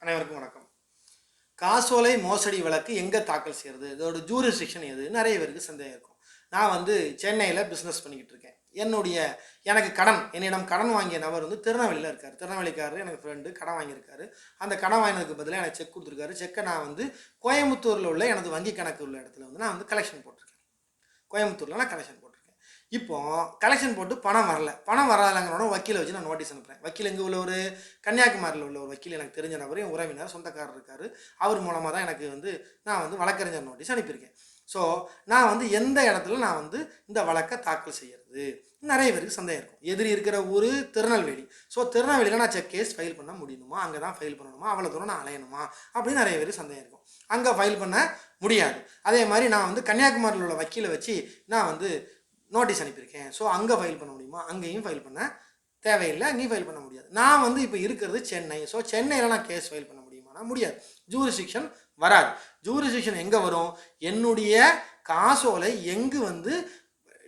அனைவருக்கும் வணக்கம். காசோலை மோசடி வழக்கு எங்கே தாக்கல் செய்கிறது, இதோட ஜூரிஸ்டிக்ஷன் எது, நிறைய பேருக்கு சந்தேகம் இருக்கும். நான் சென்னையில் பிஸ்னஸ் பண்ணிக்கிட்டு இருக்கேன். எனக்கு என்னிடம் கடன் வாங்கிய நபர் திருநெல்வேலியில் இருக்கார். திருநெல்வேலிக்காரர் எனக்கு ஃப்ரெண்டு, கடன் வாங்கியிருக்காரு. அந்த கடன் வாங்கினதுக்கு பதிலாக எனக்கு செக் கொடுத்துருக்காரு. செக்கை நான் கோயம்புத்தூரில் உள்ள எனது வங்கி கணக்கு உள்ள இடத்துல நான் கலெக்ஷன் போட்டிருக்கேன். கோயம்புத்தூரில் நான் கலெக்ஷன் போட்டிருக்கேன். இப்போ கலெக்ஷன் போட்டு பணம் வரலைங்கிறோட வக்கீலை வச்சு நான் நோட்டீஸ் அனுப்புகிறேன். வக்கீல் எங்கே உள்ள ஒரு கன்னியாகுமரியில் உள்ள ஒரு வக்கீல், எனக்கு தெரிஞ்ச நபர், என் உறவினர், சொந்தக்காரர் இருக்கார். அவர் மூலமாக தான் எனக்கு நான் வழக்கறிஞர் நோட்டீஸ் அனுப்பியிருக்கேன். ஸோ நான் எந்த இடத்துல நான் இந்த வழக்கை தாக்கல் செய்கிறது, நிறைய பேருக்கு சந்தேகம் இருக்கும். எதிரி இருக்கிற ஊர் திருநெல்வேலி. ஸோ திருநெல்வேலியில் நான் செக் கேஸ் ஃபைல் பண்ண முடியணுமா, அங்கே தான் ஃபைல் பண்ணணுமா, அவ்வளோ தூரம் நான் அலையணுமா அப்படின்னு நிறைய பேருக்கு சந்தேகம் இருக்கும். அங்கே ஃபைல் பண்ண முடியாது. அதே மாதிரி நான் கன்னியாகுமரியில் உள்ள வக்கீலை வச்சு நான் நோட்டீஸ் அனுப்பியிருக்கேன். ஸோ அங்கே ஃபைல் பண்ண முடியுமா, அங்கேயும் ஃபைல் பண்ண தேவையில்லை, நீ ஃபைல் பண்ண முடியாது. நான் இப்போ இருக்கிறது சென்னை. ஸோ சென்னையில் நான் கேஸ் ஃபைல் பண்ண முடியுமானா முடியாது. ஜூரிஸ்டிக்ஷன் வராது. ஜூரிஸ்டிக்ஷன் எங்கே வரும், என்னுடைய காசோலை எங்கு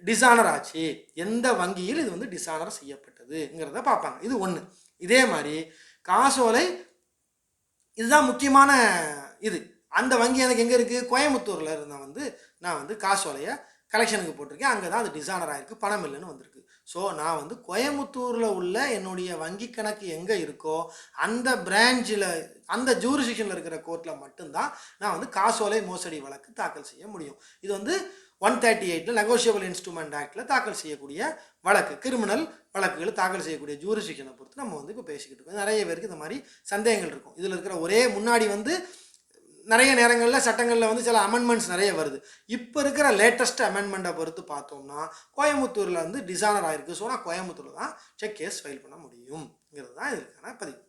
டிஸானர் ஆச்சு, எந்த வங்கியில் இது டிஸானர் செய்யப்பட்டதுங்கிறத பார்ப்பாங்க. இது ஒன்று. இதே மாதிரி காசோலை, இதுதான் முக்கியமான இது. அந்த வங்கி எனக்கு எங்கே இருக்குது, கோயம்புத்தூரில் இருந்தால் நான் காசோலையை கலெக்ஷனுக்கு போட்டிருக்கேன். அங்கே தான் அது டிஸானர் ஆகிருக்கு, பணம் இல்லைன்னு வந்திருக்கு. ஸோ நான் கோயம்புத்தூரில் உள்ள என்னுடைய வங்கி கணக்கு எங்கே இருக்கோ அந்த பிரான்ச்சில், அந்த ஜூரிஸ்டிக்ஷனில் இருக்கிற கோர்ட்டில் மட்டும்தான் நான் காசோலை மோசடி வழக்கு தாக்கல் செய்ய முடியும். இது 138 நெகோஷியபிள் இன்ஸ்ட்ருமெண்ட் ஆக்டில் தாக்கல் செய்யக்கூடிய வழக்கு. கிரிமினல் வழக்குகள் தாக்கல் செய்யக்கூடிய ஜூரிஸ்டிக்ஷனை பொறுத்து நம்ம இப்போ பேசிக்கிட்டு இருக்கோம். நிறைய பேருக்கு இந்த மாதிரி சந்தேகங்கள் இருக்கும். இதில் இருக்கிற ஒரே முன்னாடி நிறைய நேரங்களில் சட்டங்களில் சில அமெண்ட்மெண்ட்ஸ் நிறைய வருது. இப்போ இருக்கிற லேட்டஸ்ட் அமெண்ட்மெண்ட்டை பொறுத்து பார்த்தோம்னா கோயம்புத்தூரில் டிஸானர் ஆகிருக்கு. ஸோ நான் கோயம்புத்தூரில் தான் செக் கேஸ் ஃபைல் பண்ண முடியுங்கிறது தான் இதற்கான பதிவு.